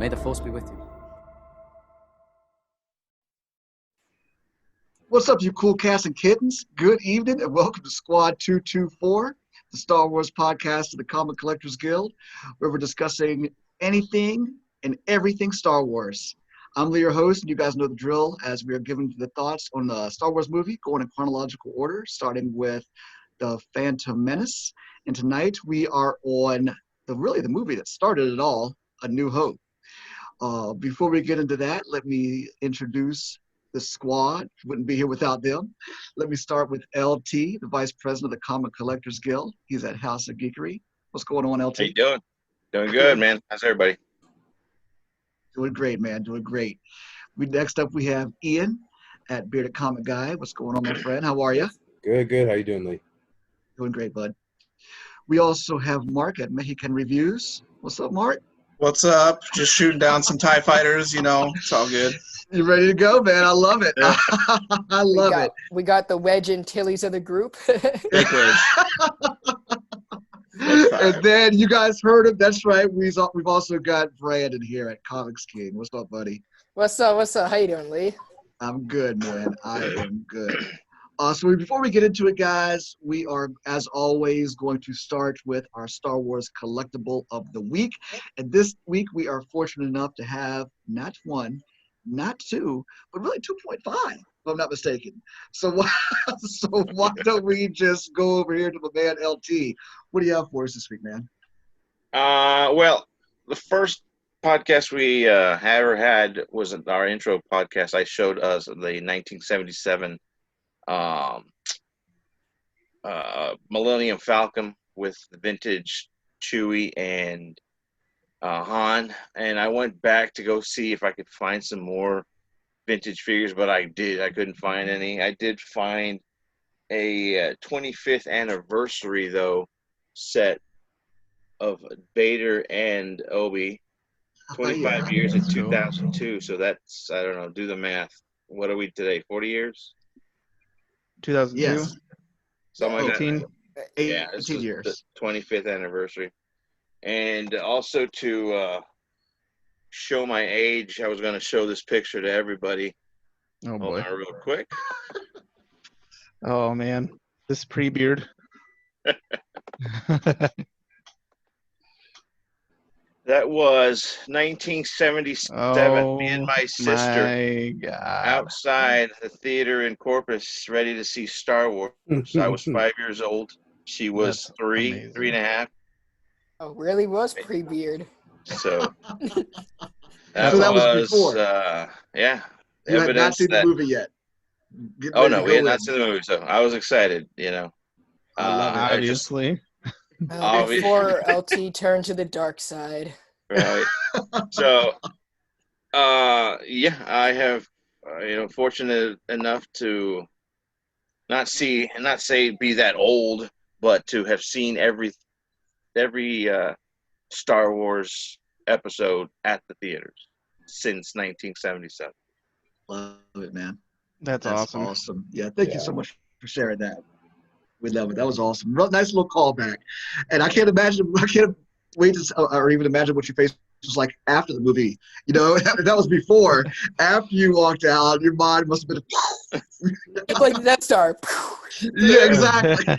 May the force be with you. What's up, you cool cats and kittens? Good evening and welcome to Squad 224, the Star Wars podcast of the Comic Collectors Guild, where we're discussing anything and everything Star Wars. I'm Lee, your host, and you guys know the drill as we are giving the thoughts on the Star Wars movie, going in chronological order, starting with The Phantom Menace. And tonight we are on the movie that started it all, A New Hope. Before we get into that, let me introduce the squad. Wouldn't be here without them. Let me start with LT, the Vice President of the Comic Collectors Guild. He's at House of Geekery. What's going on, LT? How you doing? Doing good, man. How's everybody? Doing great, man. Doing great. Next up, we have Ian at Bearded Comic Guy. What's going on, my friend? How are you? Good. How you doing, Lee? Doing great, bud. We also have Mark at Mexican Reviews. What's up, Mark? What's up? Just shooting down some TIE fighters, it's all good. You ready to go, man? I love it. Yeah. I love it. We got the Wedge and Tilly's of the group. Big Wedge. And then you guys heard him. That's right. We've also got Brandon here at Comics King. What's up, buddy? What's up? How you doing, Lee? I'm good, man. I am good. So before we get into it, guys, we are, as always, going to start with our Star Wars collectible of the week. And this week, we are fortunate enough to have not one, not two, but really 2.5, if I'm not mistaken. So why don't we just go over here to my man, LT. What do you have for us this week, man? Well, the first podcast we ever had was our intro podcast. I showed us the 1977 Millennium Falcon with the vintage Chewie and Han, and I went back to go see if I could find some more vintage figures, but I couldn't find any. I did find a 25th anniversary though set of Vader and Obi, 25 years in 2002. So that's, I don't know, do the math. What are we today? 40 years? 2002? Yes. Something like 18? that. Yeah, this 18 is years. the 25th anniversary. And also to show my age, I was going to show this picture to everybody. Oh, Hold boy. on real quick. Oh, man. This pre-beard. That was 1977. Oh, Me and my sister my God. outside the theater in Corpus, ready to see Star Wars. I was 5 years old. She was That's three amazing. and a half. Oh, really was pre-beard. So So that was before. Yeah. You had not Evidence seen the that. movie yet. Oh no, we had not seen the movie, so I was excited. I love it. I just- Obviously. Before LT turned to the dark side. Right. So, I have, fortunate enough to not say be that old, but to have seen every Star Wars episode at the theaters since 1977. Love it, man. That's awesome. Yeah, thank you so much for sharing that. We love it. That was awesome. Nice little callback. And I can't wait to, or even imagine what your face was like after the movie. That was before. After you walked out, your mind must have been Like the Death Star. Yeah, exactly.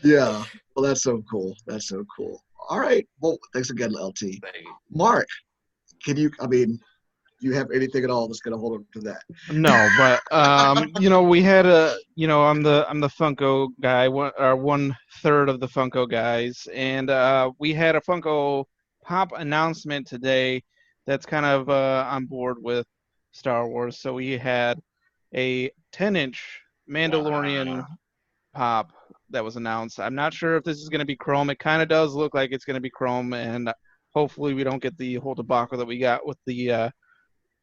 Yeah. Well, that's so cool. All right. Well, thanks again, LT. Thank you. Mark, you have anything at all that's going to hold up to that? No, but we had I'm the Funko guy, one third of the Funko guys, and we had a Funko Pop announcement today that's kind of on board with Star Wars. So we had a 10-inch Mandalorian Pop that was announced. I'm not sure if this is going to be chrome. It kind of does look like it's going to be chrome, and hopefully we don't get the whole debacle that we got with the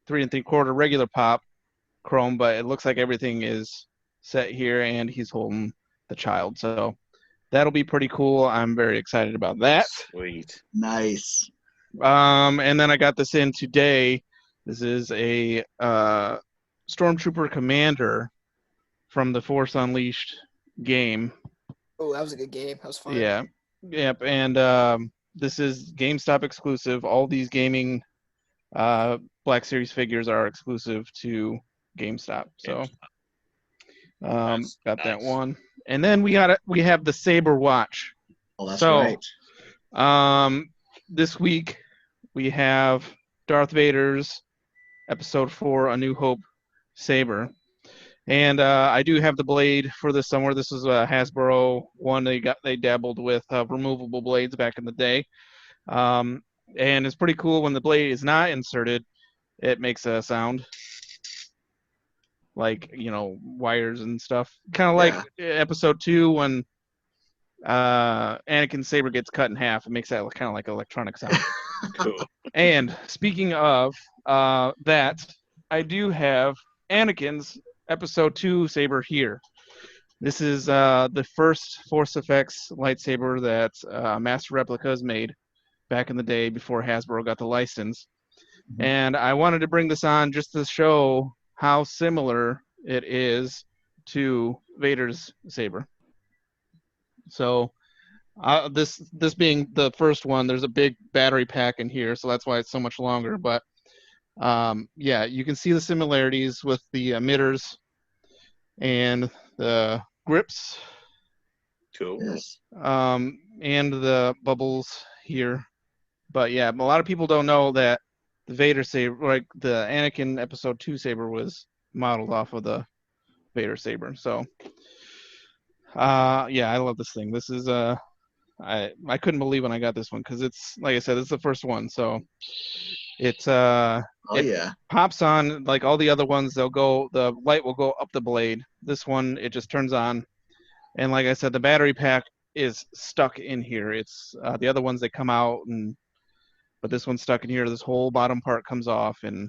3 3/4 regular Pop chrome, but it looks like everything is set here, and he's holding the child, so that'll be pretty cool. I'm very excited about that. Sweet. Nice. And then I got this in today. This is a Stormtrooper Commander from the Force Unleashed game. Oh, that was a good game. That was fun. Yeah. Yep. And this is GameStop exclusive. All these gaming Black Series figures are exclusive to GameStop. So That's got that nice. one. And then we have the Saber watch. Oh, that's So, right. this week we have Darth Vader's Episode 4, A New Hope Saber. And I do have the blade for this somewhere. This is a Hasbro one. They dabbled with removable blades back in the day. And it's pretty cool when the blade is not inserted. It makes a sound like, wires and stuff. Kind of like Episode 2 when Anakin's saber gets cut in half. It makes that kind of like electronic sound. Cool. And speaking of that, I do have Anakin's Episode 2 saber here. This is the first Force Effects lightsaber that Master Replicas made back in the day before Hasbro got the license. And I wanted to bring this on just to show how similar it is to Vader's saber. So this being the first one, there's a big battery pack in here, so that's why it's so much longer. But yeah, you can see the similarities with the emitters and the grips, Cool. Yes. and the bubbles here. But yeah, a lot of people don't know that the Vader saber, like the Anakin Episode 2 saber, was modeled off of the Vader saber. So yeah, I love this thing. This is I couldn't believe when I got this one because it's, like I said, it's the first one. So it's it pops on like all the other ones. The light will go up the blade. This one, it just turns on. And like I said, the battery pack is stuck in here. It's the other ones, they come out, but this one's stuck in here. This whole bottom part comes off, and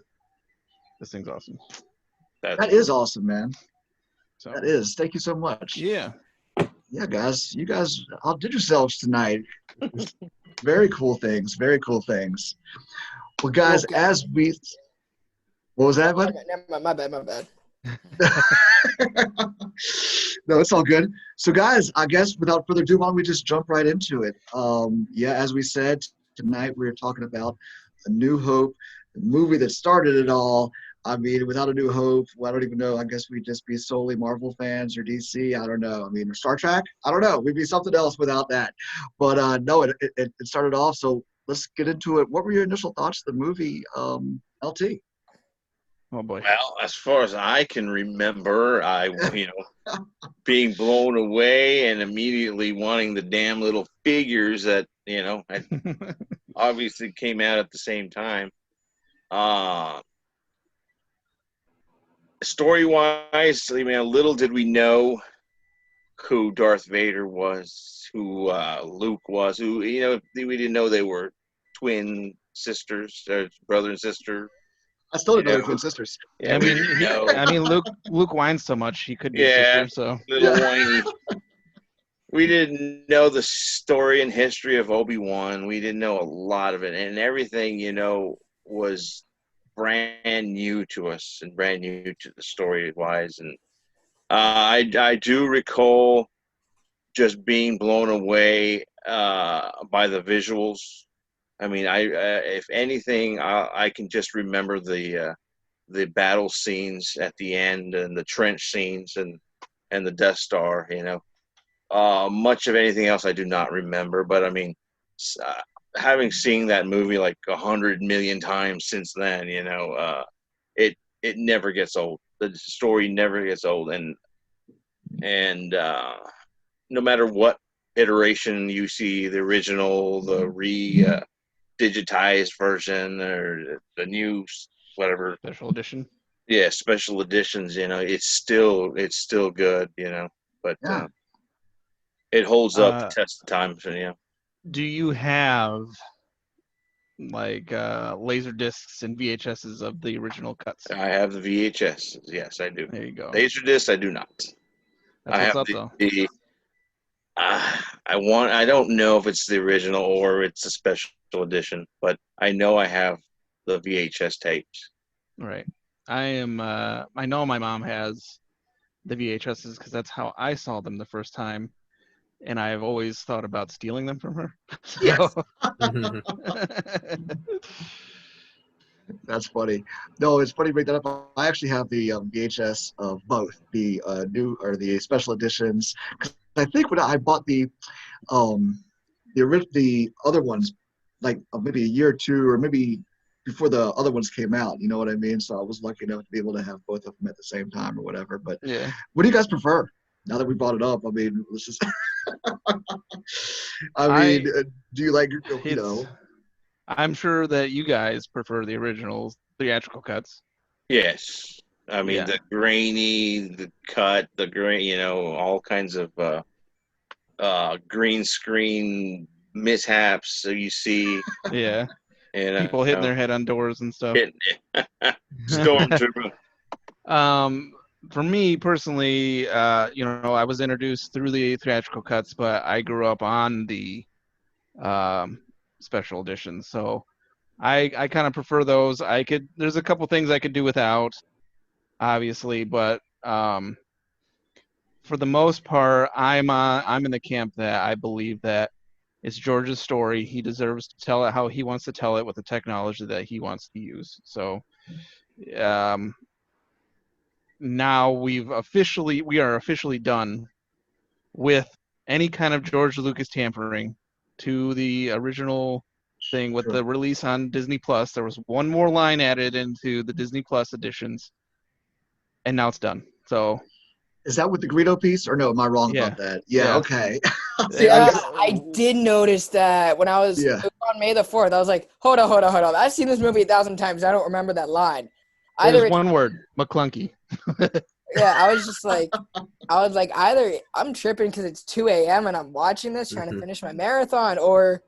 this thing's awesome. That is awesome, man. So that is. Thank you so much. Yeah. Yeah, guys. You guys outdid yourselves tonight. Very cool things. Very cool things. Well, guys, as we... What was that, bud? My bad. No, it's all good. So, guys, I guess without further ado, why don't we just jump right into it? Yeah, as we said, tonight we are talking about A New Hope, the movie that started it all. I mean, without A New Hope, well, I don't even know. I guess we'd just be solely Marvel fans or DC. I don't know. I mean, or Star Trek. I don't know. We'd be something else without that. But no, it started off. So let's get into it. What were your initial thoughts of the movie, LT? Oh boy. Well, as far as I can remember, being blown away and immediately wanting the damn little figures that, obviously came out at the same time. Story-wise, little did we know who Darth Vader was, who Luke was, who, we didn't know they were twin sisters, brother and sister. I still didn't know they were twin sisters. Yeah, I mean, Luke whines so much he could be a sister. So little whiny. We didn't know the story and history of Obi-Wan. We didn't know a lot of it, and everything, was brand new to us and brand new to the story-wise. And I do recall just being blown away by the visuals. I mean, if anything, I can just remember the battle scenes at the end and the trench scenes and the Death Star. Much of anything else I do not remember. But I mean, having seen that movie like 100 million times since then, it never gets old. The story never gets old, and no matter what iteration you see, the original, the digitized version, or the new whatever special edition. Yeah, special editions. It's still good. But it holds up the test of time. So Do you have like laser discs and VHSs of the original cuts? I have the VHS. Yes, I do. There you go. Laser discs, I do not. That's what's up, though. I don't know if it's the original or it's a special edition, but I know I have the VHS tapes. Right. I know my mom has the VHSs because that's how I saw them the first time. and I've always thought about stealing them from her. Yes. So, That's funny. No, it's funny you bring that up. I actually have the VHS of both the new or the special editions. 'Cause I think when I bought um, the other ones, like maybe a year or two, or maybe before the other ones came out. You know what I mean? So I was lucky enough to be able to have both of them at the same time or whatever. But yeah. what do you guys prefer? Now that we brought it up, I mean, let's just. I mean, I do you like it's I'm sure that you guys prefer the original theatrical cuts. Yes. I mean, Yeah. the grainy, the cut, the grain, all kinds of green screen mishaps. So you see, Yeah. you People hitting know, their head on doors and stuff. hitting Stormtrooper. um, for me personally, I was introduced through the theatrical cuts, but I grew up on the um, special editions. So I kind of prefer those. There's a couple things I could do without, obviously, but for the most part, I'm in the camp that I believe that it's George's story. He deserves to tell it how he wants to tell it with the technology that he wants to use. So um, now we are officially done with any kind of George Lucas tampering to the original thing with Sure. the release on Disney Plus. There was one more line added into the Disney Plus editions, and now it's done. So Is that with the Greedo piece, or no? Am I wrong yeah, about that? Yeah. yeah. Okay. It Yeah, was I did notice that when it Yeah. was on May the 4th. I was like, hold on. I've seen this movie 1,000 times. I don't remember that line. it was Either it's, one word, McClunky. yeah, I was like, either I'm tripping because it's 2 a.m. and I'm watching this, trying to finish my marathon, or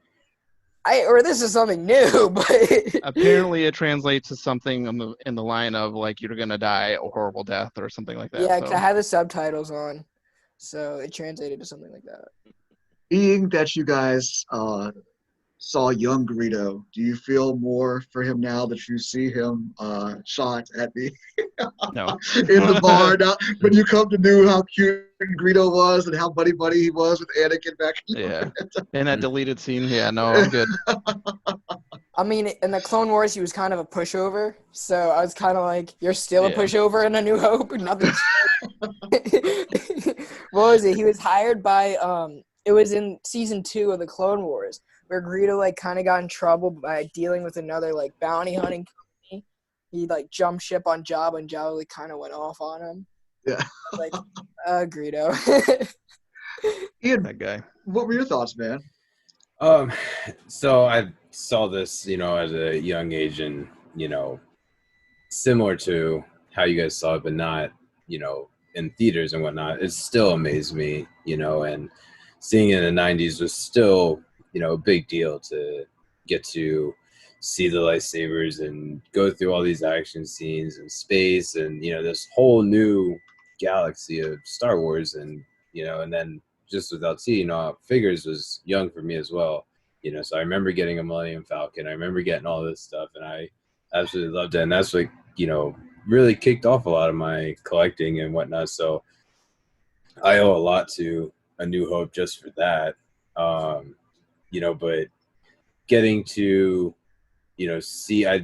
this is something new. But Apparently, it translates to something in the line of like you're gonna die a horrible death or something like that. yeah, because I So had the subtitles on, so it translated to something like that. Being that you guys saw young Greedo, do you feel more for him now that you see him shot at the no. in the bar? Now, when you come to know how cute Greedo was and how buddy he was with Anakin back in Yeah. In that deleted scene, yeah, no, I'm good. I mean, in the Clone Wars, he was kind of a pushover, so I was kind of like, "You're still a Yeah. pushover in A New Hope, nothing." What was it? He was hired by It was in season 2 of the Clone Wars, where Greedo like kind of got in trouble by dealing with another like bounty hunting company. He like jumped ship on Jabba, and Jabba like kind of went off on him. Yeah. Like, Greedo. Ian, That guy. what were your thoughts, man? So I saw this, at a young age, and similar to how you guys saw it, but not, in theaters and whatnot. It still amazed me, and seeing it in the '90s was still, a big deal to get to see the lightsabers and go through all these action scenes in space, and this whole new galaxy of Star Wars, and and then just without seeing figures was young for me as well. So I remember getting a Millennium Falcon. I remember getting all this stuff, and I absolutely loved it. And that's like, really kicked off a lot of my collecting and whatnot. So I owe a lot to A New Hope just for that. But getting to, seeing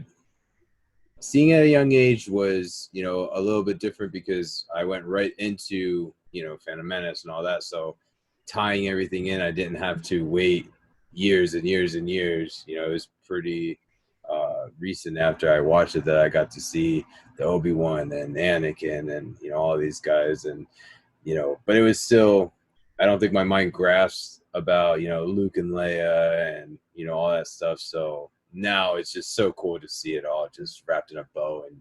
at a young age was, a little bit different because I went right into, Phantom Menace and all that. So tying everything in, I didn't have to wait years and years and years. It was pretty recent after I watched it that I got to see the Obi-Wan and Anakin and, all these guys. And, but it was still, I don't think my mind grasped about, Luke and Leia and, all that stuff. So now it's just so cool to see it all just wrapped in a bow and,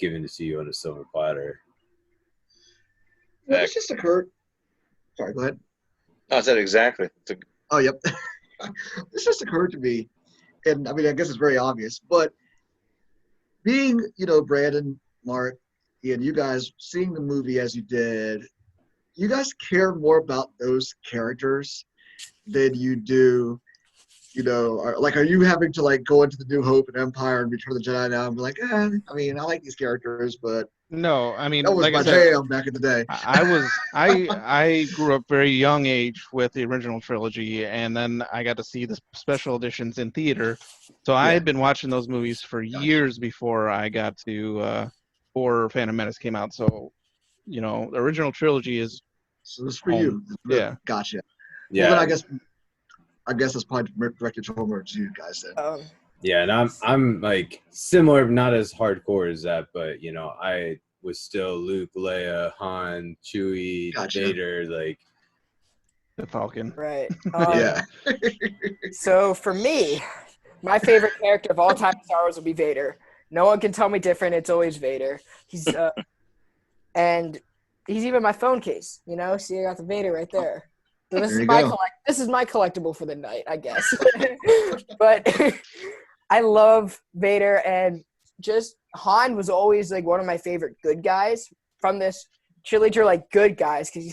given to you on a silver platter. Well, this just occurred. Sorry, go ahead. I said exactly. Oh, yep. This just occurred to me, and I mean, I guess it's very obvious, but being, Brandon, Mark, and you guys seeing the movie as you did, you guys care more about those characters than you do, are you having to like go into the New Hope and Empire and Return of the Jedi now and be like, I mean, I like these characters, but No, I mean, That was like I my said, jam back in the day. I grew up very young age with the original trilogy, and then I got to see the special editions in theater. So I Yeah. had been watching those movies for Gotcha. years before I got to before Phantom Menace came out. So the original trilogy is So this is for home. you. It's really, Yeah. gotcha. Well, then Yeah, I guess it's probably directed towards you guys then. yeah, and I'm like similar, not as hardcore as that, but I was still Luke, Leia, Han, Chewie, Gotcha. Vader, like The Falcon. Right. Yeah. So for me, my favorite character of all time in Star Wars will be Vader. No one can tell me different. It's always Vader. And he's even my phone case. See, I got the Vader right there. So this There is you my go. This is my collectible for the night, I guess. But I love Vader, and just Han was always like one of my favorite good guys from this trilogy, like good guys, because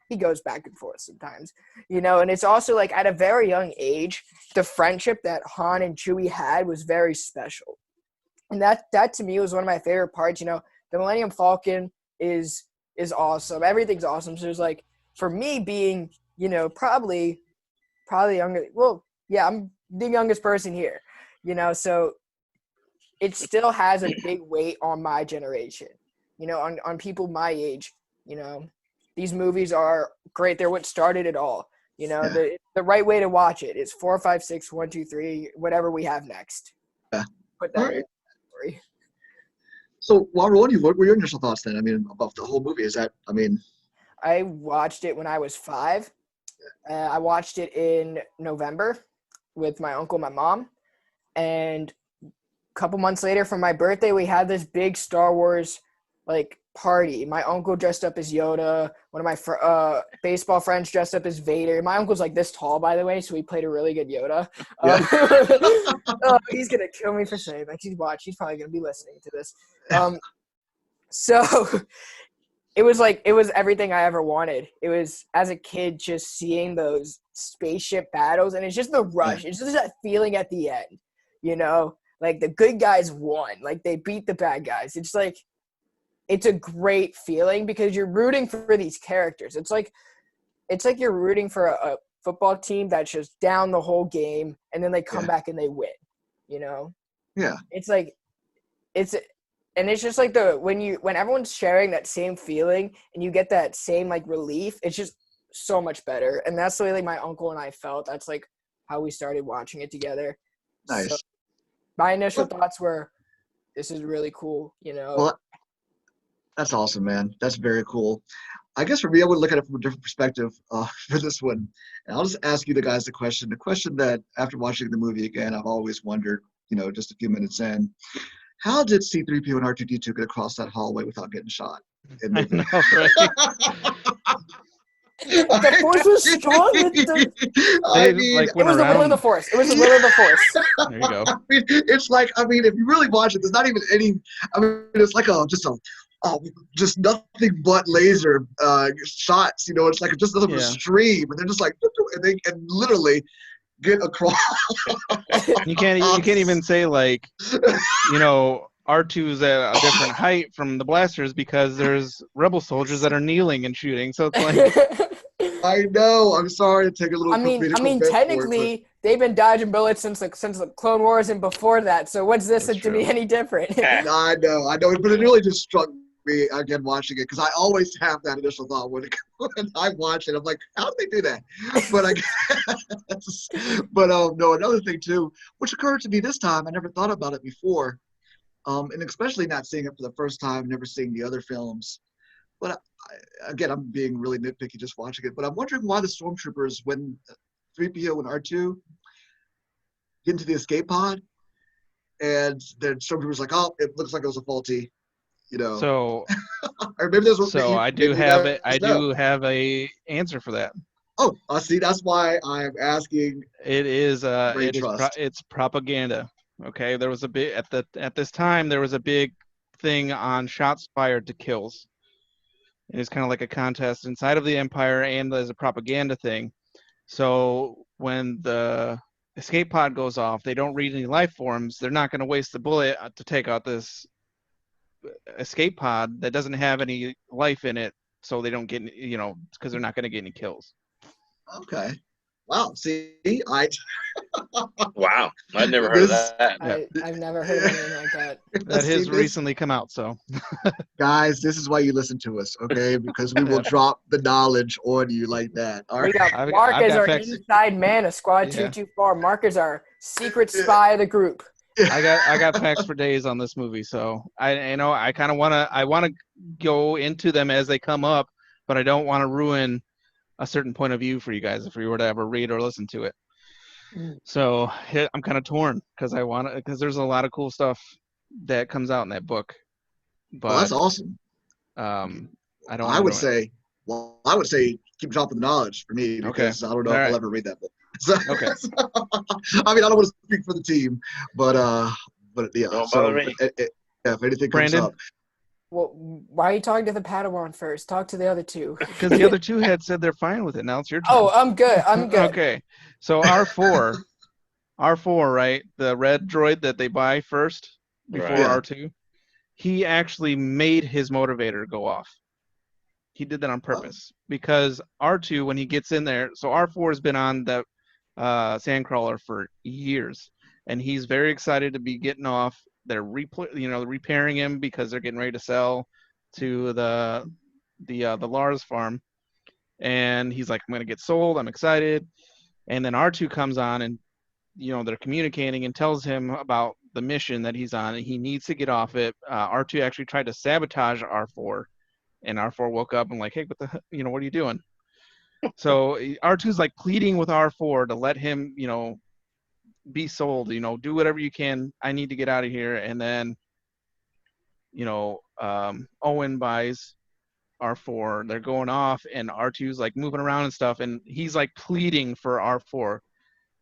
he goes back and forth sometimes, and it's also like at a very young age, the friendship that Han and Chewie had was very special. And that to me was one of my favorite parts. The Millennium Falcon is awesome. Everything's awesome. So there's like, for me being, probably younger. Well, yeah, I'm the youngest person here, so it still has a big weight on my generation, on people my age. These movies are great. They're what started it all. Yeah. The right way to watch it is 4, 5, 6, 1, 2, 3, whatever we have next. Yeah. Put All that right. in the story. So while we're on you, what were your initial thoughts then? I mean, about the whole movie? I watched it when I was 5. I watched it in November with my uncle, my mom, and a couple months later for my birthday, we had this big Star Wars party. My uncle dressed up as Yoda. One of my baseball friends dressed up as Vader. My uncle's like this tall, by the way, so he played a really good Yoda. He's gonna kill me for saying that. He's probably gonna be listening to this. So it was everything I ever wanted. It was, as a kid, just seeing those spaceship battles, and it's just the rush. It's just that feeling at the end, like the good guys won, like they beat the bad guys. It's like, it's a great feeling because you're rooting for these characters. It's like you're rooting for a football team that's just down the whole game, and then they come back and they win. Yeah. It's like and it's just like when everyone's sharing that same feeling and you get that same relief, it's just so much better. And that's the way my uncle and I felt. That's how we started watching it together. Nice. So my initial thoughts were, this is really cool. Well, that's awesome, man. That's very cool. I guess for me, I would look at it from a different perspective for this one. And I'll just ask you the guys the question that after watching the movie again, I've always wondered, just a few minutes in, how did C-3PO and R2-D2 get across that hallway without getting shot? I know, right? The force was strong. It was the will of the force. It was the will of the force. There you go. If you really watch it, there's not even any. It's like just nothing but laser shots. It's like just nothing but a stream, and they're just and they can literally get across. You can't even say R2's at a different height from the blasters because there's rebel soldiers that are kneeling and shooting. So it's like, I know. I'm sorry to take a little. I mean, technically, they've been dodging bullets since the Clone Wars and before that. So what's this to be any different? I know, but it really just struck me again watching it because I always have that initial thought when I watch it. I'm like, how did they do that? But no, another thing too, which occurred to me this time, I never thought about it before, and especially not seeing it for the first time, never seeing the other films. But again, I'm being really nitpicky just watching it. But I'm wondering why the stormtroopers, when 3PO and R2 get into the escape pod, and the stormtroopers like, oh, it looks like it was a faulty, So, or maybe there's I do have a answer for that. Oh, I see. That's why I'm asking. It's propaganda. Okay, there was a big at this time there was a big thing on shots fired to kills. It's kind of like a contest inside of the Empire, and there's a propaganda thing. So when the escape pod goes off, they don't read any life forms. They're not going to waste the bullet to take out this escape pod that doesn't have any life in it, so they don't get, because they're not going to get any kills. Okay. Wow. See, Wow, I'd never heard of this that. Yeah. I've never heard of anything like that. That see, has this, recently come out, so guys, this is why you listen to us, okay? Because we will Yeah. drop the knowledge on you like that. All We right. got I've Mark as got our facts. inside man of Squad Yeah. 224. Mark is our secret spy of the group. I got facts for days on this movie, so I kind of want to go into them as they come up, but I don't want to ruin a certain point of view for you guys if we were to ever read or listen to it. So I'm kind of torn because there's a lot of cool stuff that comes out in that book, Well, that's but awesome. I would say keep dropping the knowledge for me because I don't know if I'll ever read that book. So, Okay. I mean, I don't want to speak for the team, but yeah. Don't So bother me. if anything comes Brandon? up, Well, why are you talking to the Padawan first? Talk to the other two. Because the other two had said they're fine with it. Now it's your turn. Oh, I'm good. I'm good. Okay, so R4, right? The red droid that they buy first before Right. Yeah. R2, he actually made his motivator go off. He did that on purpose because R2, when he gets in there, so R4 has been on the Sandcrawler for years, and he's very excited to be getting off. They're repairing him because they're getting ready to sell to the Lars farm, and he's like, I'm gonna get sold. I'm excited. And then R2 comes on, and they're communicating and tells him about the mission that he's on, and he needs to get off it. R2 actually tried to sabotage R4, and R4 woke up and like, hey, what are you doing? So R2's like pleading with R4 to let him, be sold, do whatever you can. I need to get out of here. And then, Owen buys R4. They're going off, and R2's like moving around and stuff, and he's like pleading for R4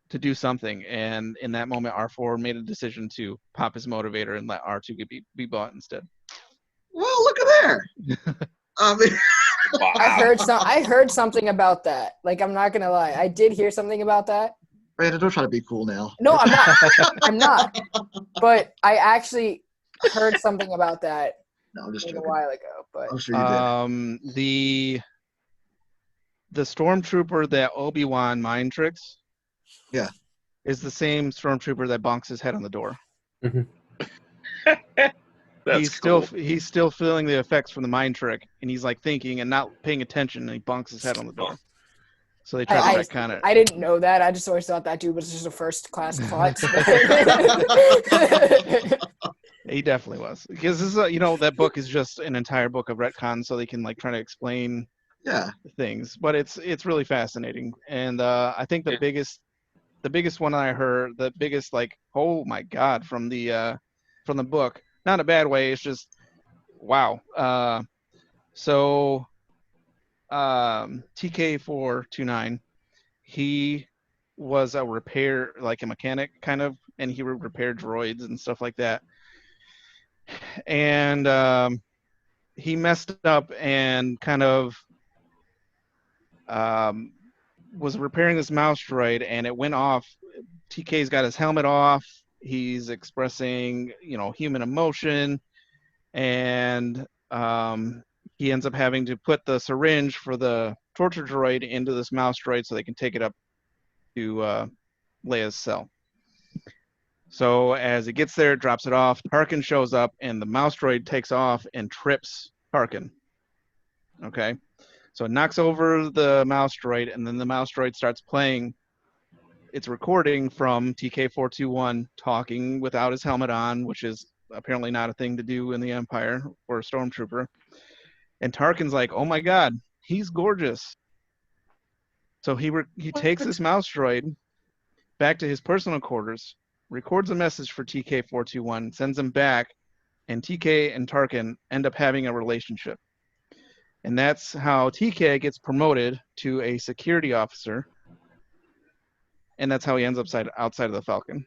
to do something. And in that moment, R4 made a decision to pop his motivator and let R2 be bought instead. well, look at there. I mean, Wow. I heard something about that. Like, I'm not gonna lie, I did hear something about that. Brandon, don't try to be cool now. No, I'm not. I'm not. But I actually heard something about that No, I'm just like a joking. while ago. But I'm sure you did. The stormtrooper that Obi-Wan mind tricks, Yeah. is the same stormtrooper that bonks his head on the door. That's cool. He's still feeling the effects from the mind trick, and he's like thinking and not paying attention, and he bonks his head on the door. So they try to kind of. I didn't know that. I just always thought that dude was just a first class klutz. He definitely was, because this is that book is just an entire book of retcon, so they can like try to explain Yeah. things, but it's really fascinating. And I think the biggest one I heard, the biggest like, oh my god, from the book, not in a bad way, it's just wow. So TK429, he was a mechanic kind of, and he would repair droids and stuff like that. And he messed up and kind of was repairing this mouse droid, and it went off. TK's got his helmet off. He's expressing, human emotion, and he ends up having to put the syringe for the torture droid into this mouse droid so they can take it up to Leia's cell. So as it gets there, it drops it off. Tarkin shows up, and the mouse droid takes off and trips Tarkin. Okay? So it knocks over the mouse droid, and then the mouse droid starts playing its recording from TK421 talking without his helmet on, which is apparently not a thing to do in the Empire for a stormtrooper. And Tarkin's like, oh my god, he's gorgeous. So he takes this mouse droid back to his personal quarters, records a message for TK421, sends him back, and TK and Tarkin end up having a relationship. And that's how TK gets promoted to a security officer, and that's how he ends up outside of the Falcon.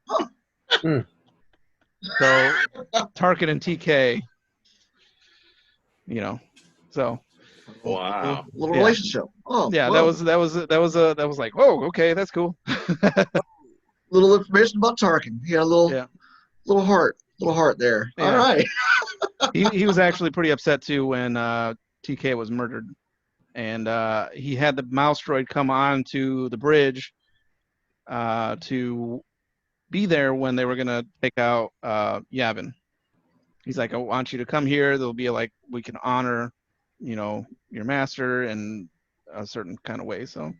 Huh. So Tarkin and TK, so Wow. Little Yeah. relationship. Oh, yeah, whoa. that was like, whoa, okay, that's cool. Little information about Tarkin. He had a little heart. Little heart there. Yeah. All right. He was actually pretty upset too when TK was murdered, and he had the mouse droid come on to the bridge to be there when they were gonna take out Yavin. He's like, I want you to come here. There'll be like we can honor, your master in a certain kind of way. So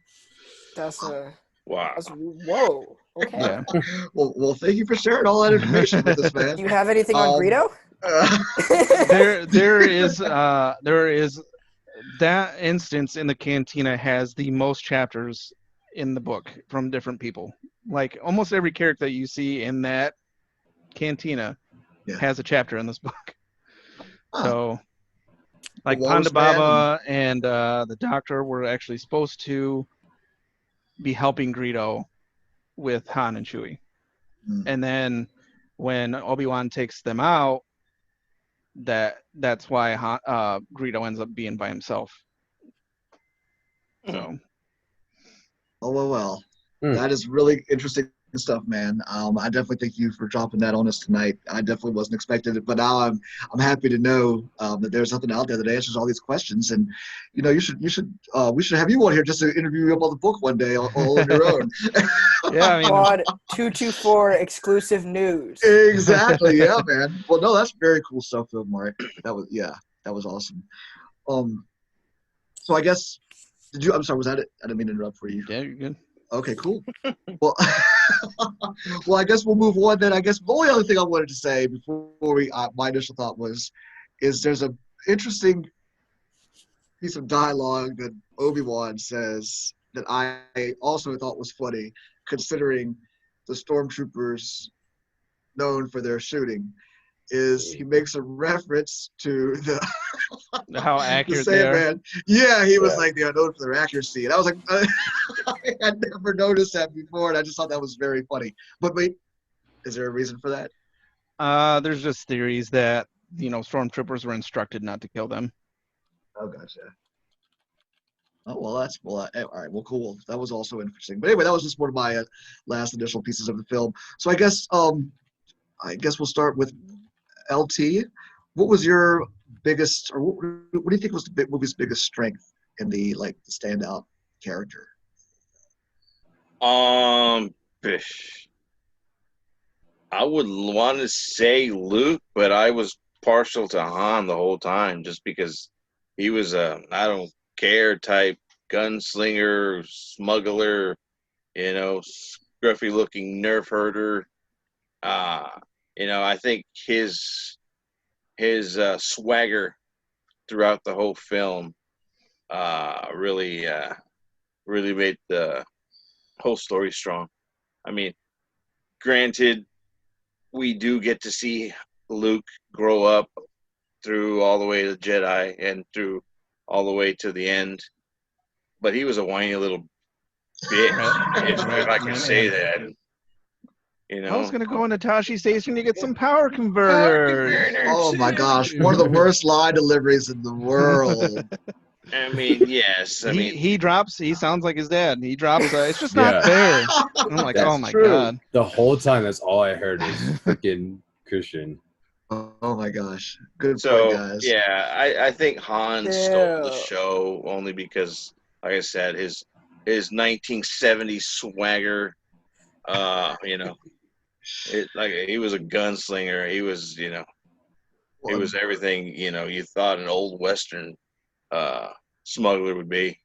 Wow. Whoa. Okay. yeah, Well, thank you for sharing all that information with us, man. Do you have anything on Greedo? there is that instance in the cantina has the most chapters in the book from different people. Like almost every character that you see in that cantina has a chapter in this book. So like Walrus Panda Man Baba and the doctor were actually supposed to be helping Greedo with Han and Chewie. And then when Obi-Wan takes them out, that's why Greedo ends up being by himself. So well. That is really interesting stuff, man. I definitely thank you for dropping that on us tonight. I definitely wasn't expecting it, but now I'm happy to know that there's something out there that answers all these questions. And we should have you on here just to interview you about the book one day all on your own. Yeah, I mean, Squad 224 exclusive news. Exactly. Yeah, man. Well, no, that's very cool stuff, though, Mark. That was awesome. So I guess I'm sorry, was that it? I didn't mean to interrupt for you. Yeah, you're good. Okay, cool. Well, well, I guess we'll move on then. I guess the only other thing I wanted to say before my initial thought is there's an interesting piece of dialogue that Obi-Wan says that I also thought was funny, considering the stormtroopers known for their shooting. Is he makes a reference to how accurate the they are. Sandman. Yeah, he was like, they're known for their accuracy. And I was like, I had never noticed that before, and I just thought that was very funny. But wait, is there a reason for that? There's just theories that, stormtroopers were instructed not to kill them. Oh, gotcha. Oh, well, all right, well, cool. That was also interesting. But anyway, that was just one of my last initial pieces of the film. So I guess we'll start with LT. What was your biggest, or what do you think was the movie's biggest strength in the standout character? I would want to say Luke, but I was partial to Han the whole time just because he was a I don't care type gunslinger, smuggler, scruffy looking nerf herder. I think his swagger throughout the whole film really made the whole story strong. I mean, granted, we do get to see Luke grow up through all the way to Jedi and through all the way to the end, but he was a whiny little bitch, if I could say that. I was gonna go into Tashi Station to get some power converters. Oh my gosh, one of the worst line deliveries in the world. I mean, yes. He sounds like his dad. He drops, it's just not fair. I'm like, That's oh my true. God. The whole time, that's all I heard was freaking Christian. Oh my gosh. Good So, point, guys. yeah, I think Han stole the show only because, like I said, his 1970s swagger, he was a gunslinger. He was, he was everything, you thought an old Western smuggler would be.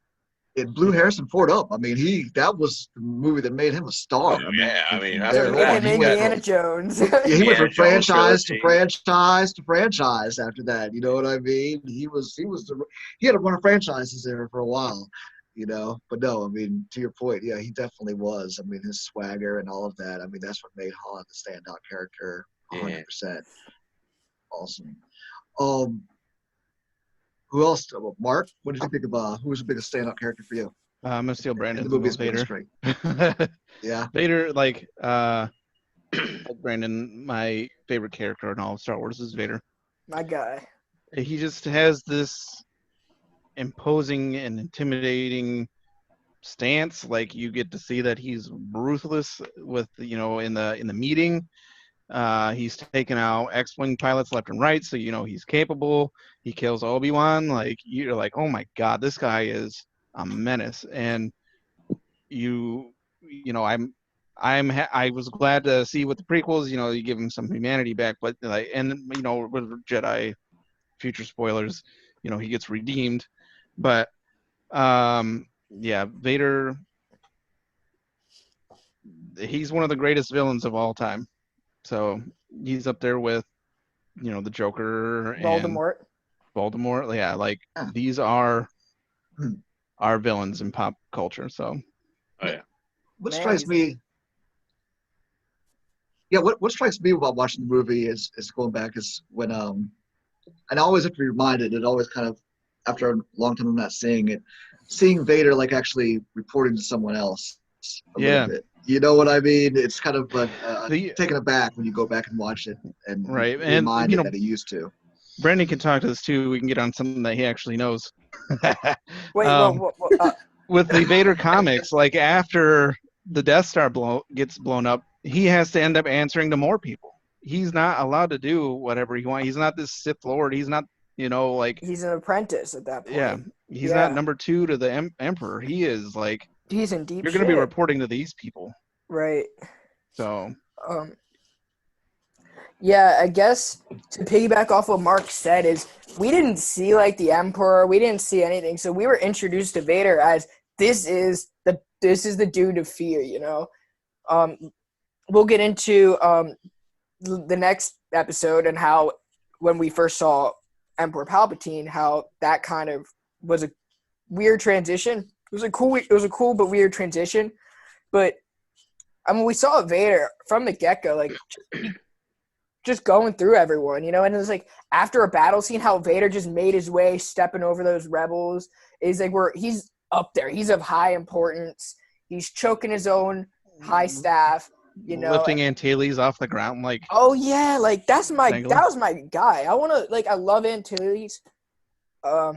It blew Harrison Ford up. I mean, that was the movie that made him a star. Oh, yeah, I mean, That's what made him Indiana Jones. He went from Jones franchise trilogy. to franchise to franchise after that. You know what I mean? He had to run a franchises there for a while, But no, I mean, to your point, yeah, he definitely was. I mean, his swagger and all of that. I mean, that's what made Han the standout character, 100%. Awesome. Who else? Mark, what did you think of? Who was the biggest standout character for you? I'm gonna steal Brandon's. The movie's Vader. Yeah. Vader, like Brandon, my favorite character in all of Star Wars is Vader. My guy. He just has this imposing and intimidating stance. Like you get to see that he's ruthless with in the meeting, He's taken out X-wing pilots left and right, so you know he's capable. He kills Obi-Wan. Like you're like, oh my god, this guy is a menace. And you know, I was glad to see with the prequels, you know, you give him some humanity back, but like, and you know, with Jedi, future spoilers, you know, he gets redeemed, but yeah, Vader, he's one of the greatest villains of all time. So he's up there with, you know, the Joker and Voldemort. Voldemort. Yeah, like Yeah. these are Hmm. our villains in pop culture. So Oh yeah. What Man, strikes he's- me, yeah, what strikes me about watching the movie is going back is when and I always have to be reminded. It always kind of after a long time of not seeing it, seeing Vader like actually reporting to someone else a yeah, little bit. You know what I mean? It's kind of the taken aback when you go back and watch it and right, you're and you reminded know, that he used to. Brandon can talk to this too. We can get on something that he actually knows. Wait, um, what, with the Vader comics, like after the Death Star gets blown up, he has to end up answering to more people. He's not allowed to do whatever he wants. He's not this Sith Lord. He's not, you know, like he's an apprentice at that point. yeah, he's not Yeah. number two to the Emperor. He is like He's in deep you're shit. going to be reporting to these people. Right. So Um. Yeah, I guess to piggyback off what Mark said is we didn't see like the Emperor, we didn't see anything, so we were introduced to Vader as this is the dude to fear, you know. Um, we'll get into the next episode and how when we first saw Emperor Palpatine, how that kind of was a weird transition. It was a cool but weird transition. But I mean, we saw Vader from the get go, like just going through everyone, you know. And it was like after a battle scene, how Vader just made his way, stepping over those rebels. Is like he's up there. He's of high importance. He's choking his own high staff. You know, lifting Antilles off the ground, like oh yeah, like that Dangling. was my guy. I love Antilles. I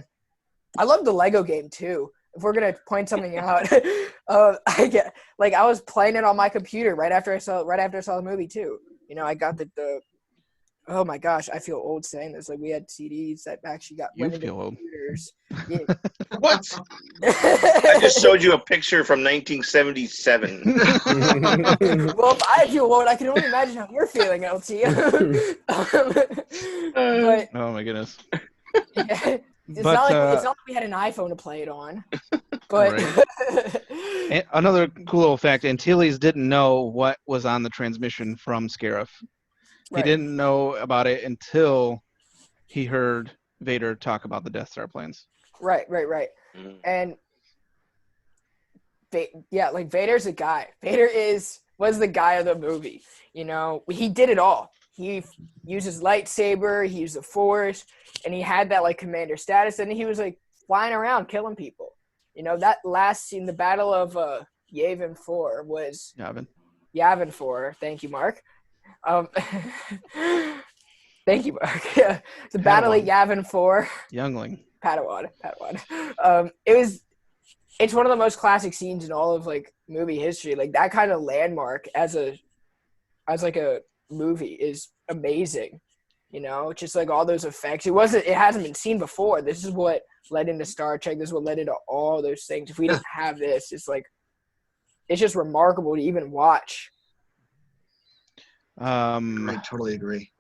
love the Lego game too. If we're gonna point something out, I was playing it on my computer right after I saw the movie too. You know, I got the oh my gosh, I feel old saying this. Like we had CDs that actually went into feel old. computers. Yeah. What? I just showed you a picture from 1977. Well, if I feel old, I can only imagine how you're feeling, LT. But oh my goodness. yeah, it's But not like we had an iPhone to play it on. But And another cool little fact: Antilles didn't know what was on the transmission from Scarif. He Right. didn't know about it until he heard Vader talk about the Death Star plans. Right. Mm. And yeah, like Vader's a guy. Vader was the guy of the movie. You know, he did it all. He used his lightsaber, he used the Force, and he had that like commander status. And he was like flying around killing people. You know, that last scene, the Battle of Yavin 4 was Yavin 4. Thank you, Mark. Thank you, Mark. Yeah, the Battle at Yavin 4. Youngling. Padawan. It's one of the most classic scenes in all of like movie history. Like that kind of landmark as like a movie is amazing. You know, just like all those effects. It hasn't been seen before. This is what led into Star Trek. This is what led into all those things. If we didn't have this, it's just remarkable to even watch. I totally agree.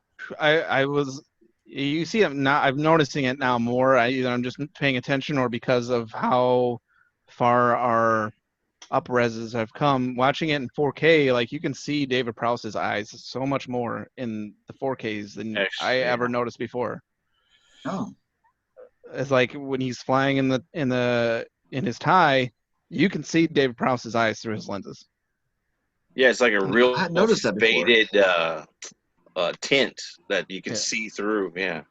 You see it now. I'm noticing it now more. Either I'm just paying attention or because of how far our up-reses have come. Watching it in 4K, like you can see David Prowse's eyes so much more in the 4Ks than I ever noticed before. Oh. It's like when he's flying in his tie, you can see David Prowse's eyes through his lenses. Yeah, it's like a real I noticed that before. faded tint that you can see through. Yeah.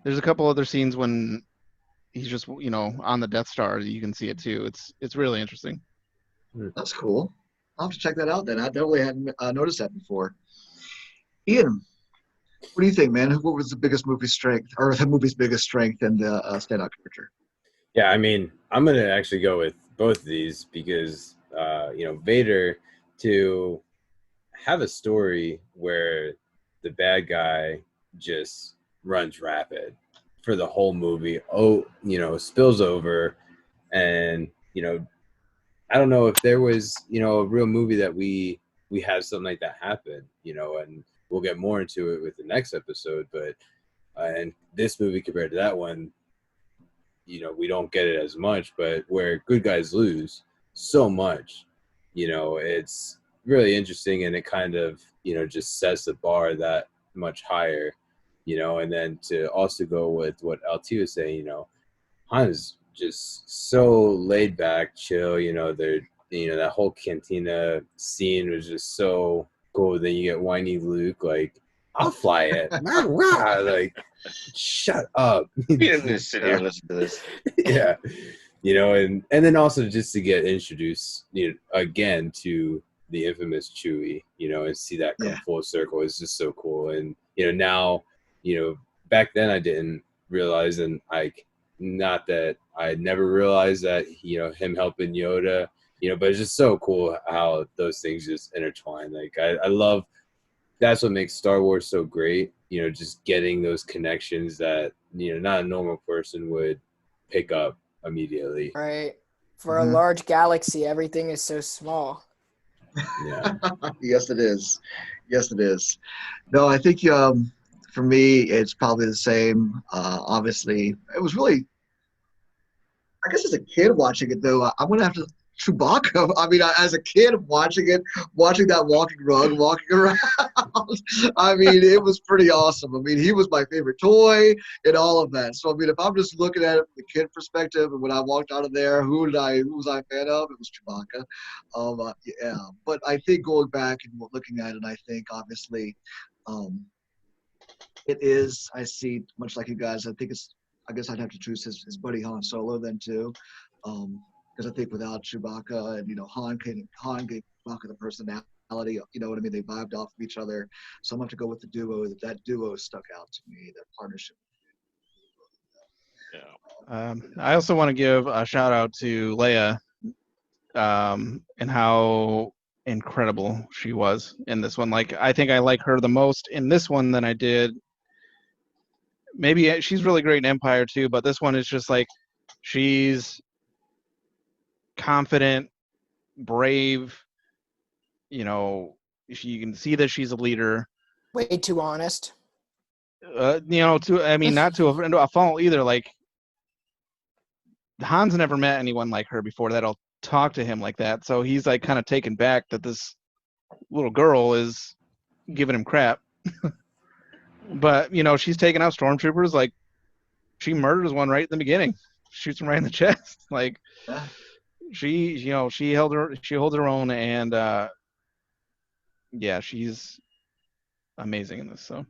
There's a couple other scenes when he's just, you know, on the Death Star. You can see it too. It's really interesting. That's cool. I'll have to check that out then. I definitely hadn't noticed that before. Ian, what do you think, man? What was the biggest movie strength, or the movie's biggest strength and standout character? Yeah, I mean, I'm gonna actually go with both of these because Vader, to have a story where the bad guy just runs rapid for the whole movie. Oh, spills over, and I don't know if there was a real movie that we have something like that happen. And we'll get more into it with the next episode, but and this movie compared to that one, we don't get it as much, but where good guys lose so much, it's really interesting, and it kind of, just sets the bar that much higher, and then to also go with what LT was saying, Han's just so laid back, chill, they're, that whole cantina scene was just so cool. Then you get whiny Luke, like, I'll fly it. Rah, rah, like, shut up. You didn't just sit here and listen to this. Yeah. And then also just to get introduced, again to the infamous Chewie, and see that come full circle is just so cool. And, now, back then I didn't realize, and not that I never realized that, him helping Yoda, but it's just so cool how those things just intertwine. Like, I love, that's what makes Star Wars so great, just getting those connections that, not a normal person would pick up immediately. Right. For a large galaxy, everything is so small. Yeah. Yes, it is. Yes, it is. No, I think for me, it's probably the same. Obviously, it was really, I guess as a kid watching it, though, I'm going to have to Chewbacca. I mean, as a kid watching it, watching that walking rug, walking around, I mean, it was pretty awesome. I mean, he was my favorite toy and all of that. So, I mean, if I'm just looking at it from the kid perspective, and when I walked out of there, who was I a fan of? It was Chewbacca. Yeah. But I think going back and looking at it, I think obviously it is, I see, much like you guys, I guess I'd have to choose his buddy Han Solo then too. Because I think without Chewbacca and, Han gave Chewbacca the personality, you know what I mean? They vibed off of each other. So I'm going to go with the duo. That duo stuck out to me, that partnership. Yeah. I also want to give a shout out to Leia and how incredible she was in this one. Like, I think I like her the most in this one than I did. Maybe she's really great in Empire too, but this one is just like, she's confident, brave, you can see that she's a leader. Way too honest. Not to a fault either. Like, Han's never met anyone like her before that'll talk to him like that. So he's like kind of taken back that this little girl is giving him crap. But, she's taking out stormtroopers. Like, she murders one right in the beginning, shoots him right in the chest. Like, she holds her own, and yeah, she's amazing in this. So,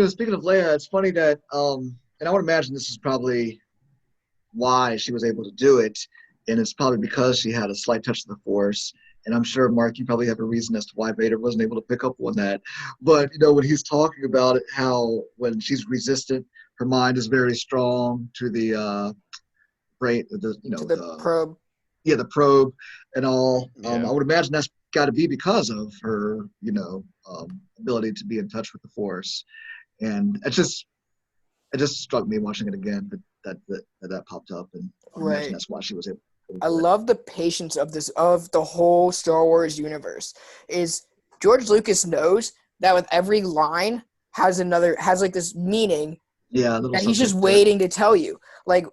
Speaking of Leia, it's funny that, and I would imagine this is probably why she was able to do it, and it's probably because she had a slight touch of the Force. And I'm sure, Mark, you probably have a reason as to why Vader wasn't able to pick up on that. But, when he's talking about it, how when she's resistant, her mind is very strong to the brain, the probe. Yeah, the probe and all. Yeah. I would imagine that's got to be because of her, ability to be in touch with the Force. And it just struck me watching it again that popped up, and I imagine that's why she was able to. I love the patience of the whole Star Wars universe. Is George Lucas knows that with every line has like this meaning. Yeah, that he's just waiting to tell you. Like,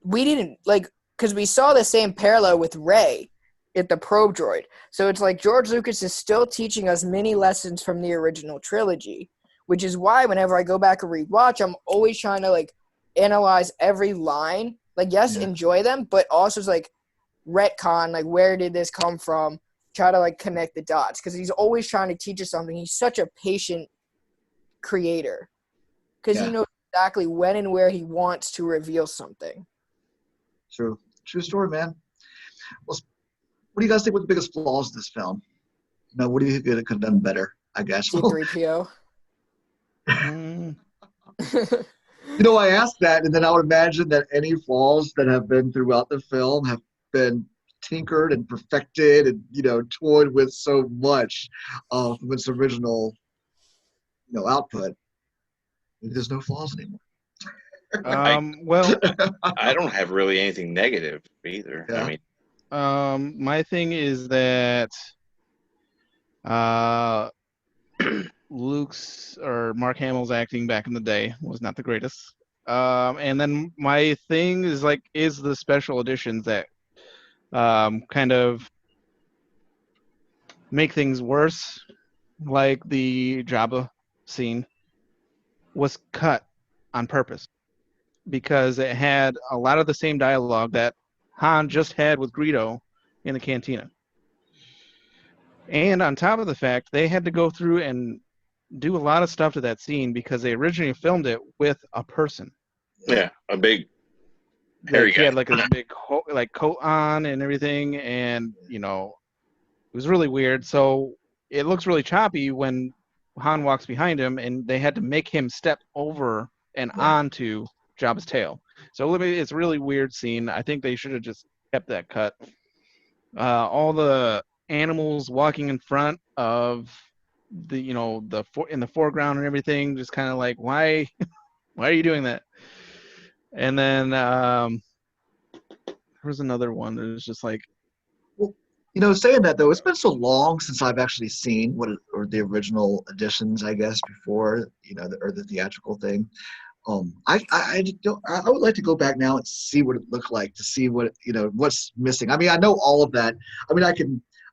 we didn't because we saw the same parallel with Rey at the probe droid. So it's like George Lucas is still teaching us many lessons from the original trilogy, which is why whenever I go back and rewatch, I'm always trying to analyze every line. Enjoy them, but also it's retcon, where did this come from? Try to connect the dots, because he's always trying to teach us something. He's such a patient creator, because he knows exactly when and where he wants to reveal something. True story, man. Well, what do you guys think were the biggest flaws of this film? What do you think it could have done better? I guess. C-3PO. I asked that, and then I would imagine that any flaws that have been throughout the film have been tinkered and perfected and toyed with so much from its original output. There's no flaws anymore. Well, I don't have really anything negative either. Yeah. I mean, my thing is that Luke's or Mark Hamill's acting back in the day was not the greatest. And then my thing is the special editions that kind of make things worse, like the Jabba scene was cut on purpose because it had a lot of the same dialogue that Han just had with Greedo in the cantina. And on top of the fact, they had to go through and do a lot of stuff to that scene because they originally filmed it with a person. yeah, a big Like he guy. had like a big coat on and everything, and it was really weird. So it looks really choppy when Han walks behind him, and they had to make him step over and onto Jabba's tail. So it's a really weird scene. I think they should have just kept that cut. All the animals walking in front of the in the foreground and everything, just kind of like, why are you doing that? And then there was another one that was just like, Well, saying that though, it's been so long since I've actually seen or the original editions, I guess, before or the theatrical thing. I would like to go back now and see what it looked like, to see what what's missing. I mean, I know all of that. I mean,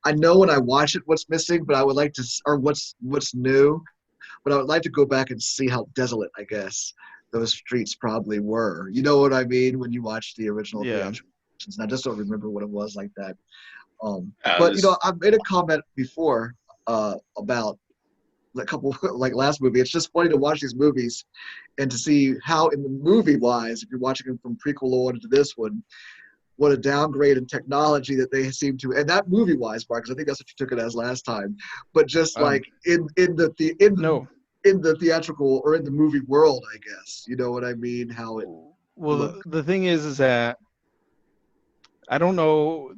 I know when I watch it what's missing, but I would like to, or what's new, but I would like to go back and see how desolate, I guess, those streets probably were. You know what I mean? When you watch the original theatrical editions, and I just don't remember what it was like that. But I've made a comment before about a couple like last movie. It's just funny to watch these movies and to see how in the movie wise, if you're watching them from prequel on to this one, what a downgrade in technology that they seem to, and that movie wise, Mark, because I think that's what you took it as last time. But just like in the theatrical or in the movie world, I guess. You know what I mean? How it the thing is that I don't know,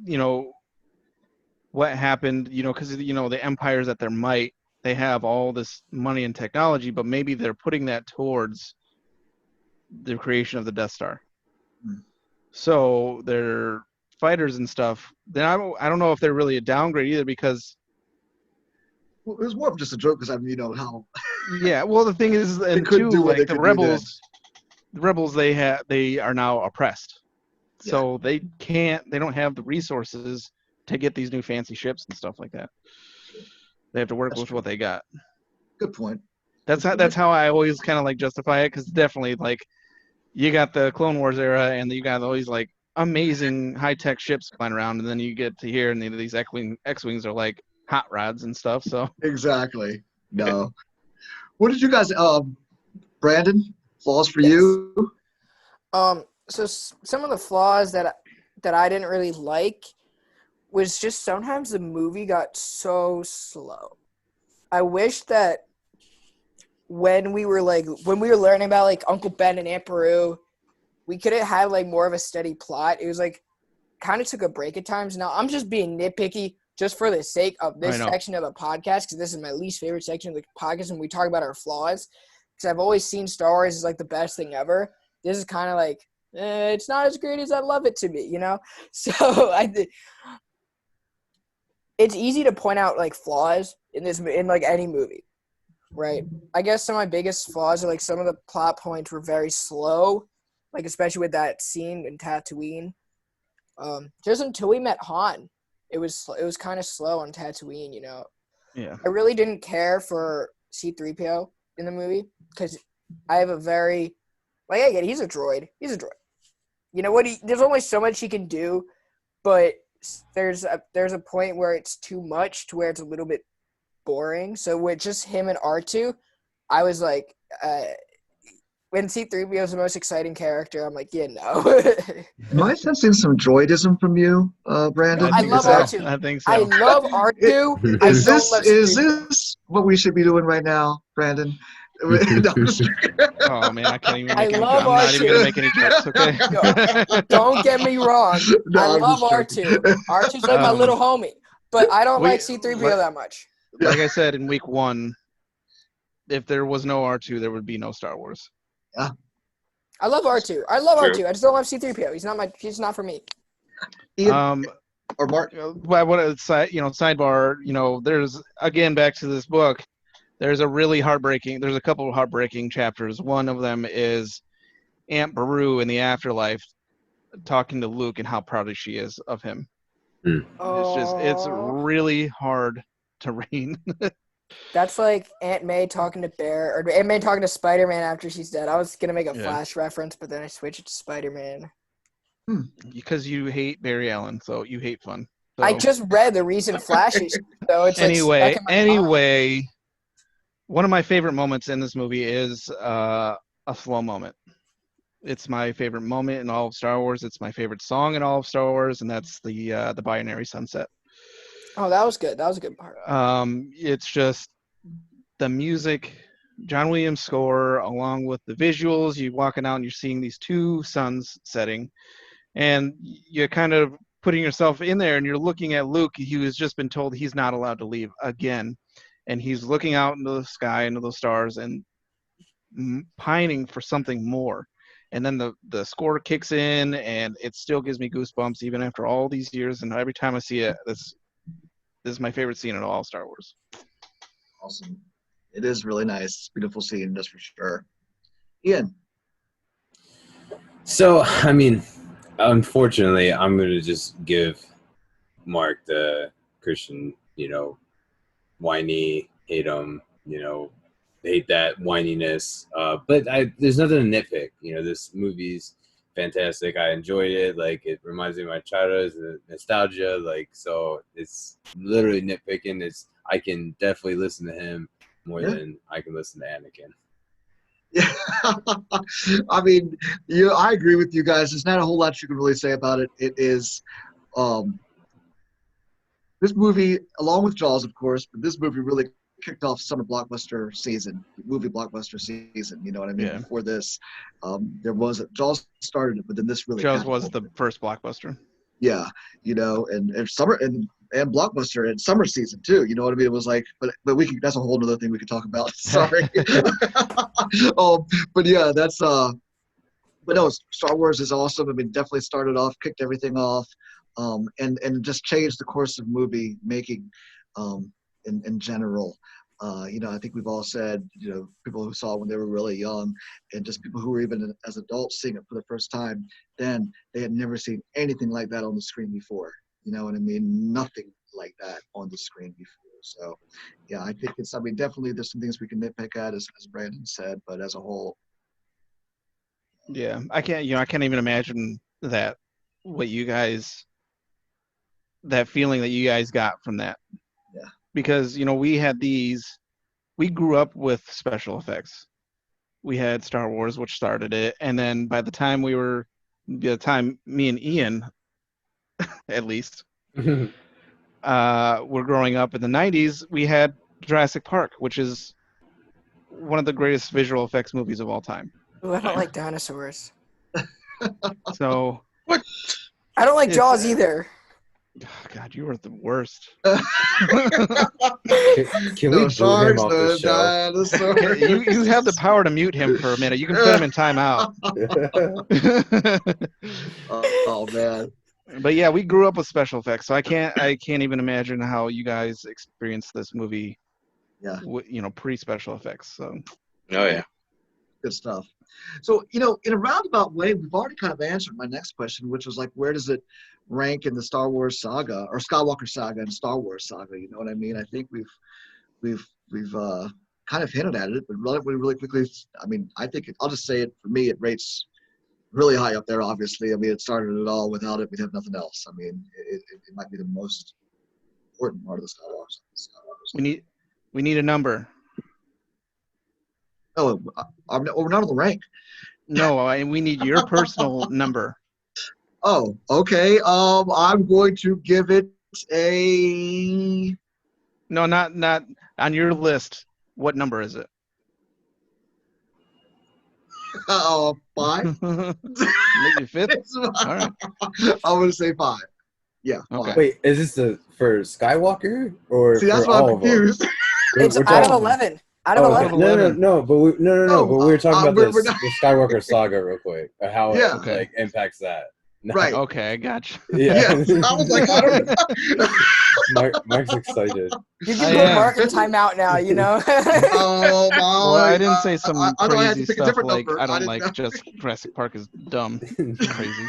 what happened, because the empires at their might, they have all this money and technology, but maybe they're putting that towards the creation of the Death Star. So their fighters and stuff, then I don't know if they're really a downgrade either, because it was more of just a joke, because how yeah, well, the thing is, and couldn't too, do what like they the could do then. rebels they are now oppressed, so they don't have the resources to get these new fancy ships and stuff like that. They have to work with what they got. Good point. That's how I always kind of like justify it, because definitely, like, you got the Clone Wars era and you got all these like amazing high-tech ships flying around, and then you get to here and these X-wings are like hot rods and stuff. So exactly. No. What did you guys Brandon, flaws for you? So some of the flaws that I didn't really like was just sometimes the movie got so slow. I wish that when we were learning about like Uncle Ben and Aunt Beru, we could have had like more of a steady plot. It was like kind of took a break at times. Now I'm just being nitpicky just for the sake of this section of the podcast, because this is my least favorite section of the podcast when we talk about our flaws. Because I've always seen Star Wars as like the best thing ever. This is kind of like it's not as great as I love it to be, So it's easy to point out like flaws in like any movie, right? I guess some of my biggest flaws are like some of the plot points were very slow, like especially with that scene in Tatooine. Just until we met Han, it was kind of slow on Tatooine, Yeah. I really didn't care for C-3PO in the movie because I have a very I get it, he's a droid. You know what? There's only so much he can do, but there's a point where it's too much to where it's a little bit boring. So with just him and R2, I was like, when C-3PO is the most exciting character, I'm like, yeah, no. Am I sensing some droidism from you, Brandon? I love R2. I think so. I love R2. Is this what we should be doing right now, Brandon? No, I'm just kidding. Oh man, I can't even I make any love jokes. I'm not even gonna R2. make any jokes. Okay. Don't get me wrong. No, I I'm love just joking. R2. R2's like my little homie, but I don't like we C3PO that much. like I said in week 1, if there was no R2, there would be no Star Wars. Yeah. I love R2. I love True. R2. I just don't love C3PO. He's not for me. Ian or Mark? But what sidebar, there's again back to this book. There's a couple of heartbreaking chapters. One of them is Aunt Beru in the afterlife talking to Luke and how proud she is of him. It's really hard to read. That's like Aunt May talking to Bear, or Aunt May talking to Spider-Man after she's dead. I was gonna make a Flash reference, but then I switched it to Spider-Man. Because you hate Barry Allen, so you hate fun. So. I just read the recent Flash issue, so it's like stuck in my mind. One of my favorite moments in this movie is a slow moment. It's my favorite moment in all of Star Wars. It's my favorite song in all of Star Wars, and that's the Binary Sunset. Oh, that was good. That was a good part. It's just the music, John Williams' score, along with the visuals. You walking out and you're seeing these two suns setting, and you're kind of putting yourself in there, and you're looking at Luke. He has just been told he's not allowed to leave again, and he's looking out into the sky, into the stars, and pining for something more. And then the score kicks in, and it still gives me goosebumps even after all these years. And every time I see it, this is my favorite scene in all Star Wars. Awesome. It is really nice. Beautiful scene, that's for sure. Ian. So, I mean, unfortunately, I'm going to just give Mark the Christian, whiny, hate him, hate that whininess. But there's nothing to nitpick. This movie's fantastic. I enjoyed it. Like, it reminds me of my childhood, the nostalgia. Like, so it's literally nitpicking. I can definitely listen to him more than I can listen to Anakin. Yeah, I mean, I agree with you guys. There's not a whole lot you can really say about it. It is, this movie, along with Jaws, of course, but this movie really kicked off movie blockbuster season. You know what I mean? Yeah. Before this, Jaws started it, but then this really. Jaws was the first blockbuster. Yeah, and summer and blockbuster and summer season too. You know what I mean? It was like, but that's a whole other thing we could talk about. Sorry. But yeah, that's but no, Star Wars is awesome. I mean, definitely started off, kicked everything off, and just changed the course of movie making, in general. I think we've all said, people who saw it when they were really young, and just people who were even as adults seeing it for the first time, then they had never seen anything like that on the screen before. You know what I mean? Nothing like that on the screen before. So, yeah, I think definitely there's some things we can nitpick at, as Brandon said, but as a whole. Yeah, I can't even imagine that feeling that you guys got from that. Yeah. Because, we grew up with special effects. We had Star Wars, which started it. And then by the time me and Ian, at least, were growing up in the 90s, we had Jurassic Park, which is one of the greatest visual effects movies of all time. Ooh, I don't like dinosaurs. So. What? I don't like Jaws either. Oh, God, you are the worst. Can we boot him off the show? You have the power to mute him for a minute. You can put him in timeout. Oh man. But yeah, we grew up with special effects, so I can't even imagine how you guys experienced this movie. Yeah. Pre-special effects. So. Oh yeah. Good stuff. So, in a roundabout way, we've already kind of answered my next question, which was like, where does it rank in the Star Wars saga, or Skywalker saga and Star Wars saga? You know what I mean? I think we've kind of hinted at it, but really quickly, I mean, I think I'll just say it, for me, it rates really high up there, obviously. I mean, it started it all. Without it, we'd have nothing else. I mean, it might be the most important part of the Star Wars. We need a number. Oh, we're not on the rank. No, we need your personal number. Oh, okay. I'm going to give it a. No, not on your list. What number is it? Five. Maybe fifth. All right. I'm gonna say 5. Yeah, 5. Okay. Wait, is this for Skywalker or See, for that's why I'm all of them? confused. It's We're out of talking. 11. Out of Oh, 11. okay. No, 11. but we but we were talking about we're this not. the Skywalker saga real quick, how it Yeah. Okay. like impacts that. No. Right. Okay, I got you. Yeah. Yes. I was like, I don't know. Mark's excited. You I can put am. Mark in timeout now, you know? Oh my! Well, I didn't say some I thought I had to crazy pick a stuff different like number. I I don't didn't like know. just Jurassic Park is dumb. Crazy.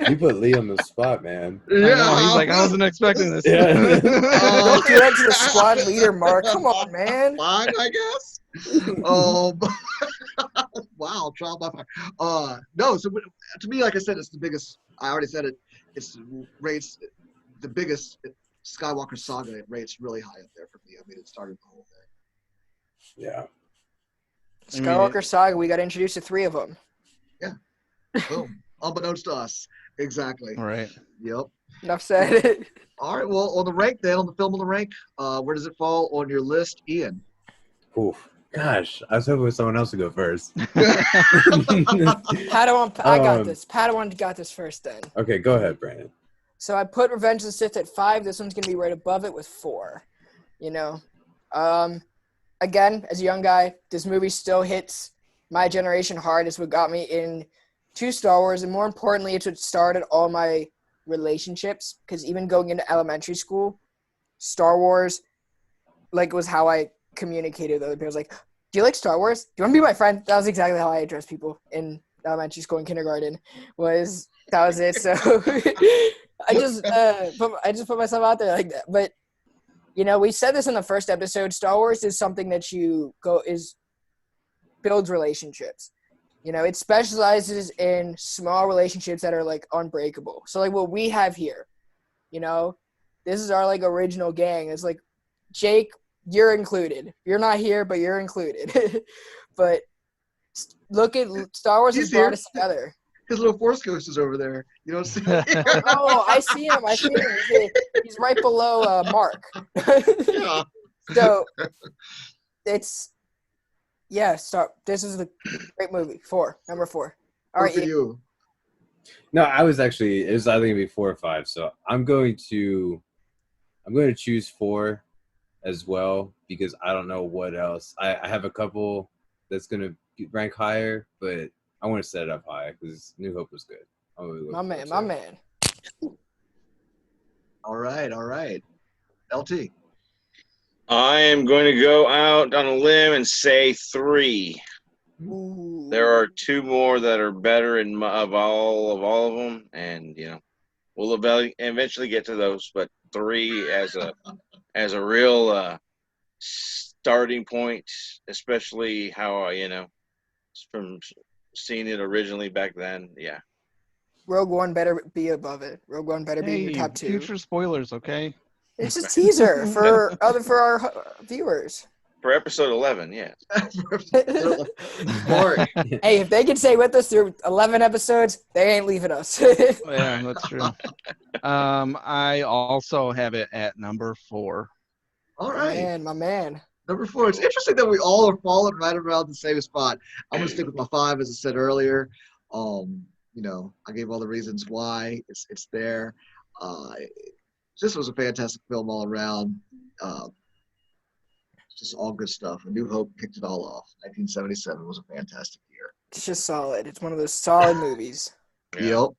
You put Lee on the spot, man. I know. He's like, I wasn't expecting this. Yeah. Don't do that to the squad leader, Mark. Come on, man. 5, I guess. Wow, trial by fire. No, so to me, like I said, it's the biggest. I already said it. It's rates the biggest Skywalker saga. It rates really high up there for me. I mean, it started the whole thing. Yeah. Skywalker Saga, we got introduced to 3 of them. Boom. Unbeknownst to us. Exactly. Right. Yep. Enough said. All right. Well, on the rank then, on the film on the rank, where does it fall on your list, Ian? Oof. Gosh, I was hoping someone else to go first. Padawan, I got this. Padawan got this first then. Okay, go ahead, Brandon. So I put Revenge of the Sith at 5. This one's going to be right above it with 4. You know? Again, as a young guy, this movie still hits my generation hard. It's what got me into Star Wars. And more importantly, it's what started all my relationships. Because even going into elementary school, Star Wars, like, was how I communicated with other people. I was like, do you like Star Wars? Do you want to be my friend? That was exactly how I addressed people in elementary school and kindergarten. That was it. So I just put myself out there like that. But you know, we said this in the first episode. Star Wars is something that builds relationships. You know, it specializes in small relationships that are like unbreakable. So like what we have here, you know, this is our like original gang. It's like Jake, you're included. You're not here, but you're included. But look at Star Wars has He's here. brought us together. His little Force Ghost is over there. You don't see him? Oh, I see him. He's right below Mark. Yeah. So it's this is a great movie. Number 4. All right, Good for you. No, it was either gonna be 4 or 5. So I'm going to choose 4 as well because I don't know what else. I have a couple that's gonna rank higher, but I want to set it up high because New Hope was good. my man. All right. LT. I am going to go out on a limb and say 3. Ooh. There are 2 more that are better of all of them, and you know, we'll eventually get to those. But 3 as a real starting point, especially how from seeing it originally back then. Yeah. Rogue One better be above it. Rogue One better be in your top 2. Future spoilers, okay? It's a teaser for our viewers. For episode 11, yes. Mark. Hey, if they can stay with us through 11 episodes, they ain't leaving us. Yeah, that's true. I also have it at number 4. All right. My man. Number 4. It's interesting that we all are falling right around the same spot. I'm going to stick with my 5, as I said earlier. You know, I gave all the reasons why it's there. This was a fantastic film all around. Just all good stuff. A New Hope kicked it all off. 1977 was a fantastic year. It's just solid. It's one of those solid movies. Yeah. Yep.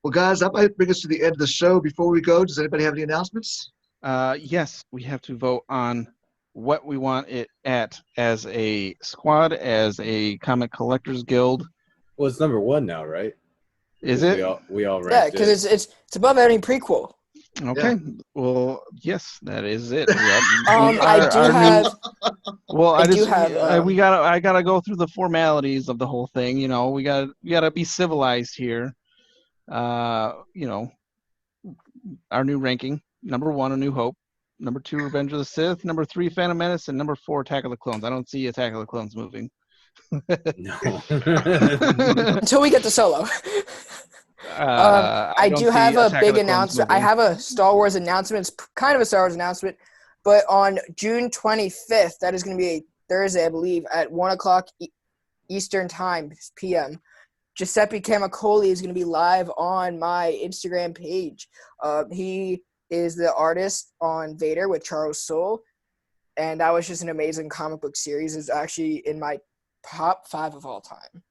Well, guys, that might bring us to the end of the show. Before we go, does anybody have any announcements? Yes, we have to vote on what we want it at as a squad, as a comic collectors guild. Well, it's number 1 now, right? Is it? We all Yeah, ranked because it's above any prequel. Okay. Yeah. Well, yes, that is it. I gotta go through the formalities of the whole thing. You know, we gotta be civilized here. You know, our new ranking: number 1, A New Hope; number 2, Revenge of the Sith; number 3, Phantom Menace; and number 4, Attack of the Clones. I don't see Attack of the Clones moving. No. Until we get to Solo. I do have a big announcement. I have a Star Wars announcement. It's kind of a Star Wars announcement. But on June 25th, that is going to be a Thursday, I believe, at 1 o'clock Eastern Time, PM. Giuseppe Camicoli is going to be live on my Instagram page. He is the artist on Vader with Charles Soule, and that was just an amazing comic book series. It's actually in my top 5 of all time,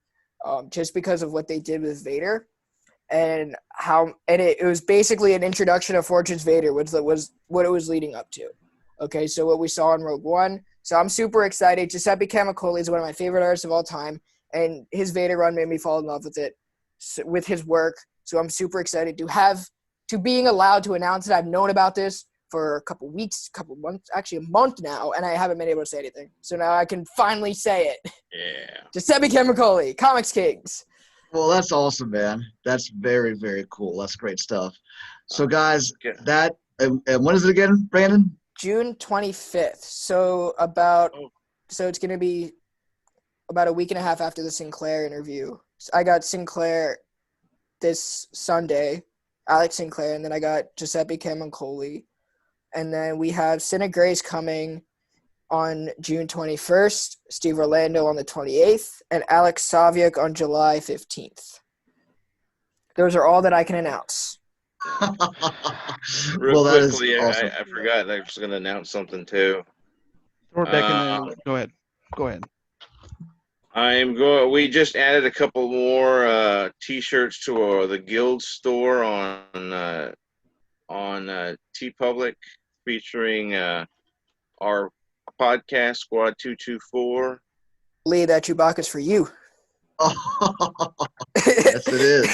just because of what they did with Vader. And it was basically an introduction of Fortune's Vader, which was what it was leading up to. Okay, so what we saw in Rogue One. So I'm super excited. Giuseppe Camicoli is one of my favorite artists of all time, and his Vader run made me fall in love with it, with his work. So I'm super excited to being allowed to announce it. I've known about this for a couple weeks, couple months, actually a month now, and I haven't been able to say anything. So now I can finally say it. Yeah. Giuseppe Camicoli, Comics Kings. Well, that's awesome, man. That's very, very cool. That's great stuff. So, guys, Yeah. and when is it again, Brandon? June 25th. So it's going to be about a week and a half after the Sinclair interview. So I got Sinclair this Sunday, Alex Sinclair, and then I got Giuseppe Camicoli. And then we have Sin of Grace coming on June 21st, Steve Orlando on the 28th, and Alex Saviuk on July 15th. Those are all that I can announce. Real That is quickly, awesome. I forgot I was going to announce something too. Throw it back in there. Go ahead. We just added a couple more T-shirts to the Guild store on TeePublic, featuring our podcast Squad 224. Lee, that Chewbacca's for you. Yes, it is.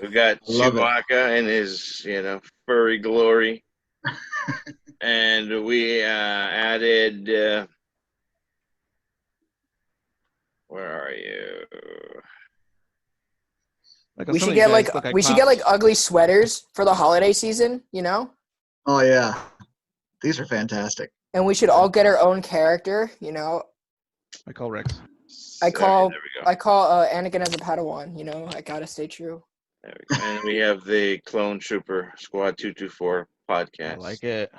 We've got Chewbacca in his, furry glory, and we added. Where are you? We should get like ugly sweaters for the holiday season, Oh yeah, these are fantastic. And we should all get our own character, I call Rex. I call Anakin as a Padawan, I gotta stay true. There we go. And we have the Clone Trooper Squad 224 podcast. I like it.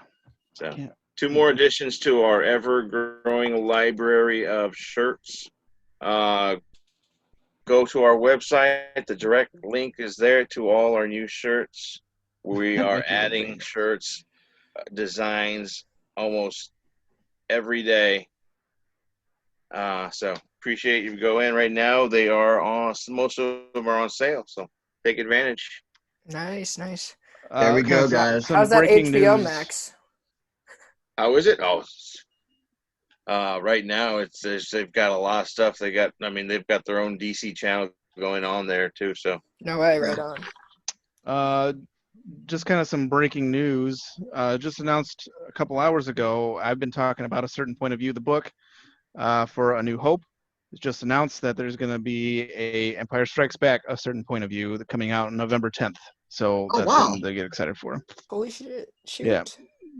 So 2 more additions to our ever-growing library of shirts. Go to our website. The direct link is there to all our new shirts. We are adding shirts, designs almost every day. So appreciate you go in right now. They are most of them are on sale, so take advantage. Nice. There we go, guys. How's that HBO Max? How is it? Right now they've got a lot of stuff. They've got their own DC channel going on there too. So no way, right on. Just kind of some breaking news. Just announced a couple hours ago. I've been talking about A Certain Point of View, the book for A New Hope. It's just announced that there's going to be a Empire Strikes Back, A Certain Point of View, coming out on November 10th. So that's something to get excited for. Holy shit! Shoot. Yeah.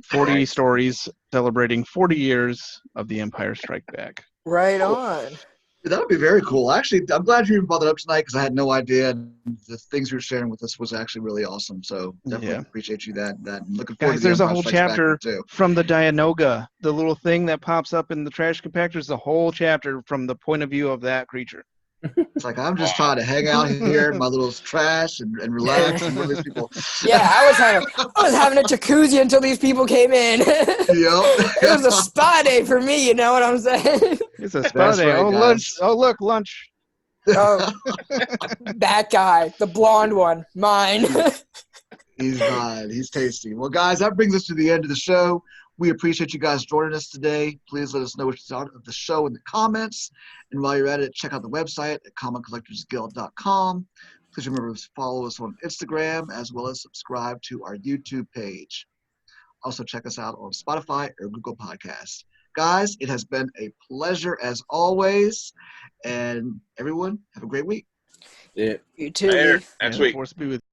40 stories celebrating 40 years of the Empire Strike Back. Right on. That would be very cool. Actually, I'm glad you even brought that up tonight because I had no idea. The things you were sharing with us was actually really awesome. So definitely appreciate you that. Looking forward to there's a whole chapter from the Dianoga, the little thing that pops up in the trash compactor. Is the whole chapter from the point of view of that creature. It's like I'm just trying to hang out here in my little trash and relax and with these people. Yeah, I was having a jacuzzi until these people came in. Yep. It was a spa day for me, you know what I'm saying? It's a spa day. Right, lunch. Oh, look, lunch. Oh, that guy, the blonde one, mine. He's mine. He's tasty. Well, guys, that brings us to the end of the show. We appreciate you guys joining us today. Please let us know what you thought of the show in the comments. And while you're at it, check out the website at commoncollectorsguild.com. Please remember to follow us on Instagram as well as subscribe to our YouTube page. Also, check us out on Spotify or Google Podcasts. Guys, it has been a pleasure as always. And everyone, have a great week. Yeah. You too. Next week. Force be with